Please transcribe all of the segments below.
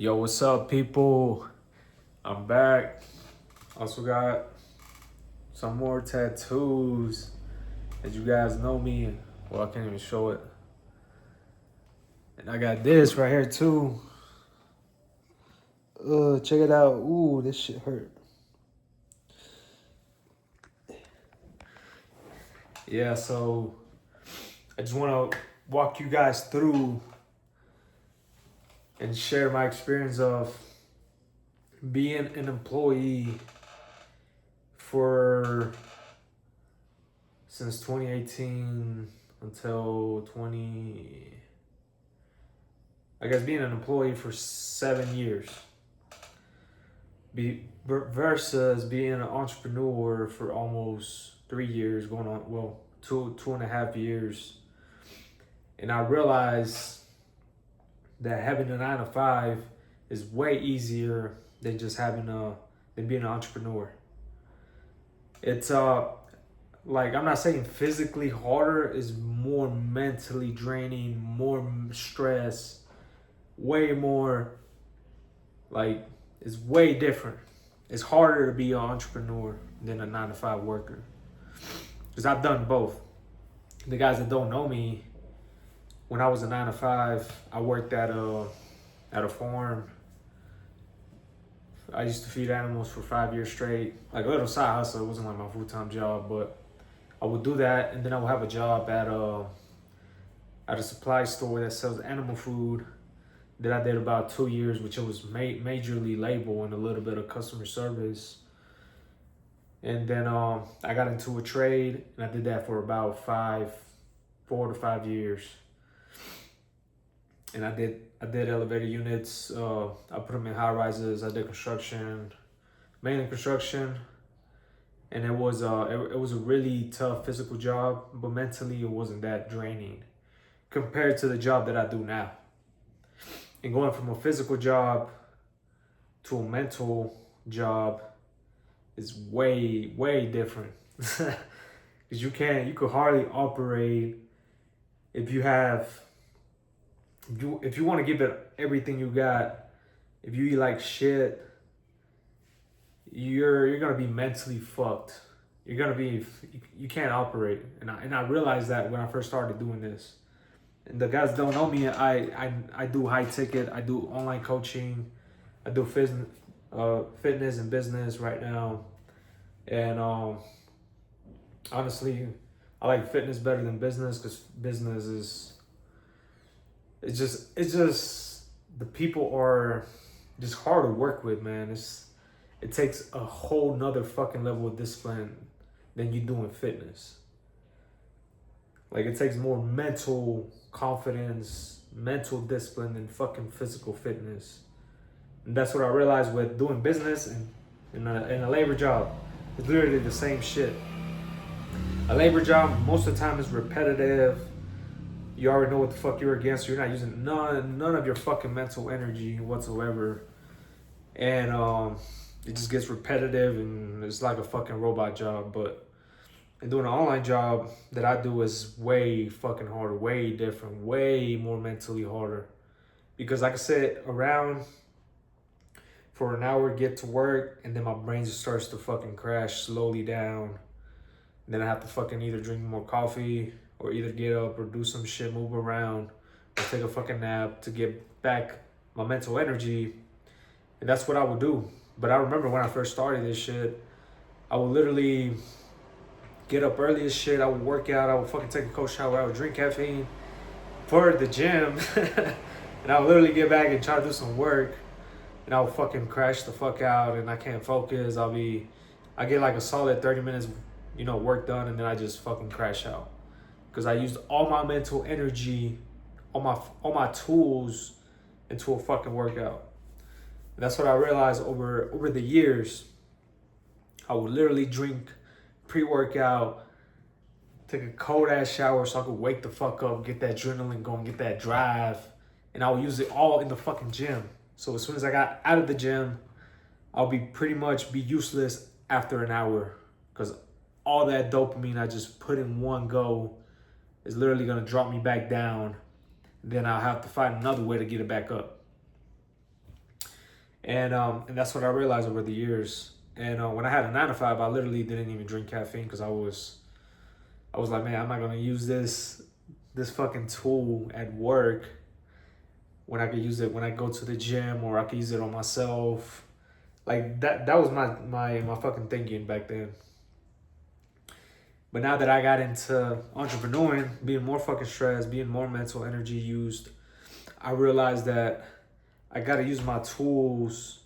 Yo, what's up, people? I'm back. Also got some more tattoos. As you guys know me, well, I can't even show it. And I got this right here too. Check it out. Ooh, this shit hurt. Yeah, so I just want to walk you guys through and share my experience of being an employee for since 2018 until being an employee for 7 years versus being an entrepreneur for almost 3 years, going on, well, two and a half years. And I realized that having a 9 to 5 is way easier than just than being an entrepreneur. It's like, I'm not saying physically harder, is more mentally draining, more stress, way more, like, it's way different. It's harder to be an entrepreneur than a 9 to 5 worker. Because I've done both. The guys that don't know me, when I was a 9 to 5, I worked at a farm. I used to feed animals for 5 years straight. Like a little side hustle. It wasn't like my full-time job, but I would do that, and then I would have a job at a supply store that sells animal food that I did about 2 years, which it was majorly label and a little bit of customer service. And then I got into a trade, and I did that for about 4 to 5 years. And I did elevator units. I put them in high rises. I did construction, mainly construction. And it was a really tough physical job, but mentally it wasn't that draining compared to the job that I do now. And going from a physical job to a mental job is way, way different. Because you could hardly operate if you want to give it everything you got. If you eat like shit, you're gonna be mentally fucked. You can't operate. And I realized that when I first started doing this. And the guys don't know me, I do high ticket, I do online coaching, I do fitness and business right now. And honestly, I like fitness better than business, because business is, it's just the people are just hard to work with, man. It takes a whole nother fucking level of discipline than you do in fitness. Like, it takes more mental confidence, mental discipline than fucking physical fitness. And that's what I realized with doing business and in a labor job. It's literally the same shit. A labor job, most of the time, is repetitive. You already know what the fuck you're against. So you're not using none of your fucking mental energy whatsoever. And it just gets repetitive, and it's like a fucking robot job. But doing an online job that I do is way fucking harder, way different, way more mentally harder. Because I can sit around for an hour, get to work, and then my brain just starts to fucking crash slowly down. And then I have to fucking either drink more coffee or either get up or do some shit, move around, or take a fucking nap to get back my mental energy. And that's what I would do. But I remember when I first started this shit, I would literally get up early as shit. I would work out. I would fucking take a cold shower. I would drink caffeine for the gym. And I would literally get back and try to do some work. And I would fucking crash the fuck out, and I can't focus. I get like a solid 30 minutes, work done, and then I just fucking crash out. Because I used all my mental energy, all my tools into a fucking workout. And that's what I realized over the years. I would literally drink pre-workout, take a cold ass shower so I could wake the fuck up, get that adrenaline going, get that drive, and I would use it all in the fucking gym. So as soon as I got out of the gym, I'll pretty much be useless after an hour, because all that dopamine I just put in one go is literally gonna drop me back down. Then I'll have to find another way to get it back up. And that's what I realized over the years. And when I had a 9 to 5, I literally didn't even drink caffeine because I was like, man, I'm not gonna use this fucking tool at work when I could use it when I go to the gym, or I could use it on myself. Like that was my fucking thinking back then. But now that I got into entrepreneuring, being more fucking stressed, being more mental energy used, I realized that I gotta use my tools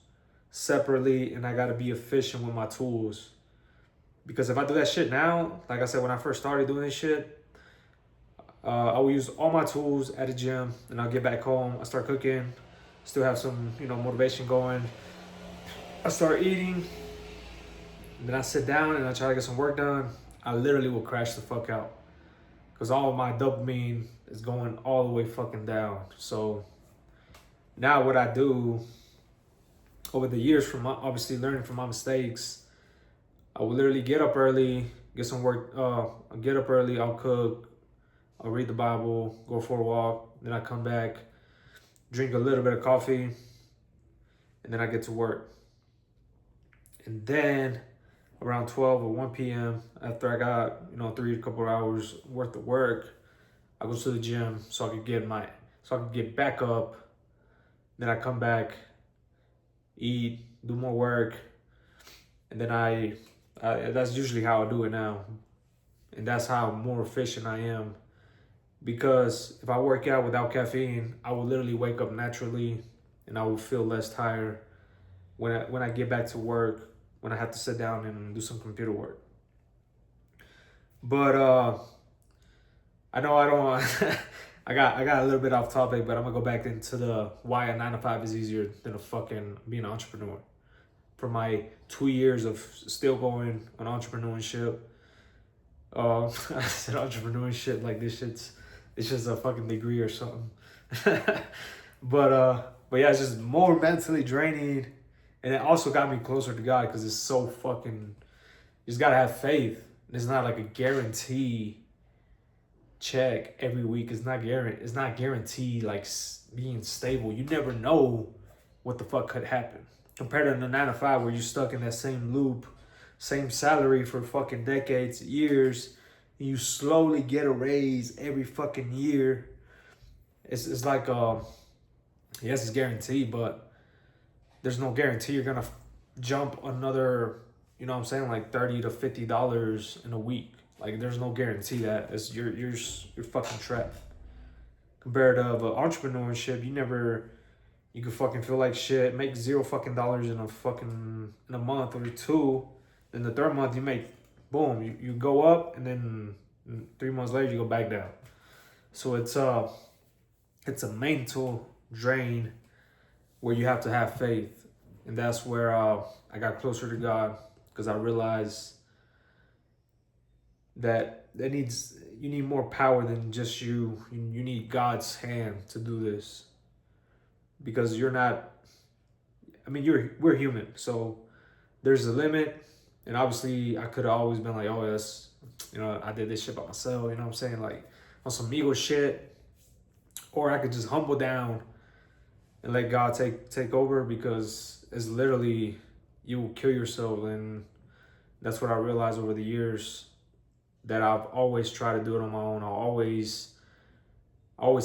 separately, and I gotta be efficient with my tools. Because if I do that shit now, like I said, when I first started doing this shit, I will use all my tools at the gym, and I'll get back home. I start cooking, still have some, motivation going. I start eating, and then I sit down and I try to get some work done. I literally will crash the fuck out because all of my dopamine is going all the way fucking down. So now what I do over the years, from obviously learning from my mistakes, I will literally get up early, get some work. I'll get up early, I'll cook, I'll read the Bible, go for a walk. Then I come back, drink a little bit of coffee, and then I get to work. And then around 12 or 1 p.m., after I got, a couple hours worth of work, I go to the gym so I could get back up. Then I come back, eat, do more work, and then I that's usually how I do it now. And that's how more efficient I am. Because if I work out without caffeine, I will literally wake up naturally, and I will feel less tired when I get back to work, when I have to sit down and do some computer work. But I know I don't. I got a little bit off topic, but I'm gonna go back into the why a 9 to 5 is easier than a fucking being an entrepreneur. For my 2 years of still going on entrepreneurship, I said entrepreneurship like it's just a fucking degree or something. But yeah, it's just more mentally draining, and it also got me closer to God because it's so fucking. You just gotta have faith. It's not like a guarantee check every week. It's not guaranteed like being stable. You never know what the fuck could happen. Compared to the 9 to 5 where you're stuck in that same loop, same salary for fucking decades, years, and you slowly get a raise every fucking year. It's like yes, it's guaranteed, but there's no guarantee you're gonna jump another, like $30 to $50 in a week. Like there's no guarantee that you're fucking trapped. Compared to entrepreneurship, you could fucking feel like shit, make zero fucking dollars in a month or two. Then the third month you make, boom, you go up, and then 3 months later you go back down. So it's a mental drain where you have to have faith, and that's where I got closer to God because I realized that you need more power than just you. You need God's hand to do this, because you're not. I mean, we're human, so there's a limit, and obviously I could have always been like, oh, that's I did this shit by myself. You know what I'm saying? Like on some ego shit, or I could just humble down and let God take over, because it's literally you will kill yourself. And that's what I realized over the years, that I've always tried to do it on my own. I always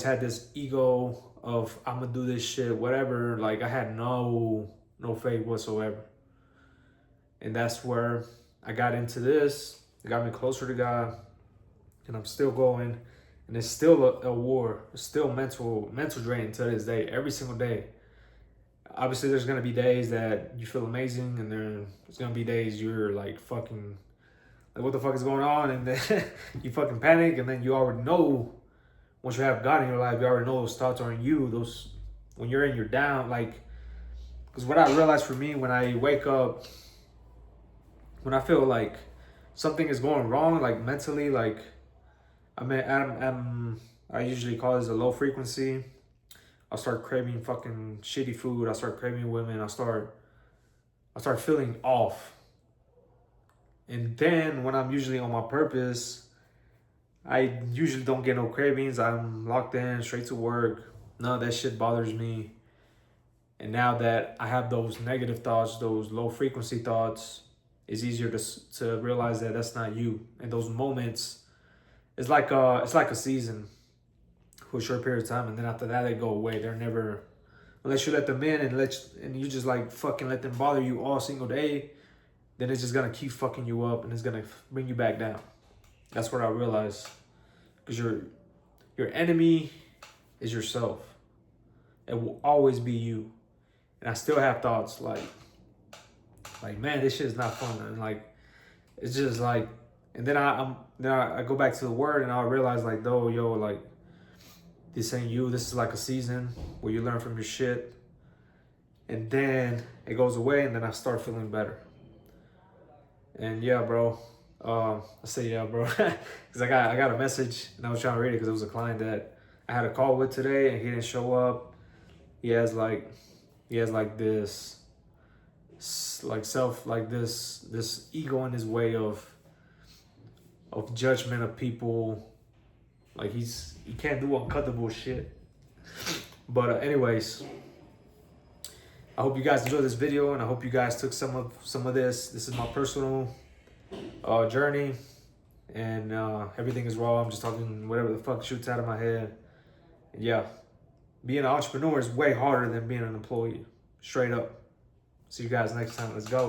had this ego of I'm gonna do this shit, whatever. Like I had no faith whatsoever. And that's where I got into this. It got me closer to God, and I'm still going. And it's still a war. It's still mental drain to this day, every single day. Obviously, there's gonna be days that you feel amazing, and there's gonna be days you're like fucking, like what the fuck is going on, and then you fucking panic, and then you already know. Once you have God in your life, you already know those thoughts are in you. Those when you're in your down, like, because what I realized for me, when I wake up, when I feel like something is going wrong, like mentally, like I usually call this a low frequency. I start craving fucking shitty food. I start craving women. I start feeling off. And then when I'm usually on my purpose, I usually don't get no cravings. I'm locked in, straight to work. None of that shit bothers me. And now that I have those negative thoughts, those low frequency thoughts, it's easier to realize that that's not you. And those moments, it's like a season for a short period of time, and then after that they go away. They're never, unless you let them in and you just like fucking let them bother you all single day, then it's just gonna keep fucking you up and it's gonna bring you back down. That's what I realized. Because your enemy is yourself. It will always be you. And I still have thoughts like man, this shit is not fun. And like, it's just like, and then I go back to the word and I realize like, though, yo, like, this ain't you. This is like a season where you learn from your shit. And then it goes away and then I start feeling better. And yeah, bro. I say yeah, bro, because I got a message and I was trying to read it because it was a client that I had a call with today and he didn't show up. He has like this this ego in his way of judgment of people. Like he can't do uncomfortable shit. But anyways, I hope you guys enjoyed this video and I hope you guys took some of this. This is my personal journey, and everything is raw. I'm just talking whatever the fuck shoots out of my head. And yeah, being an entrepreneur is way harder than being an employee. Straight up. See you guys next time. Let's go.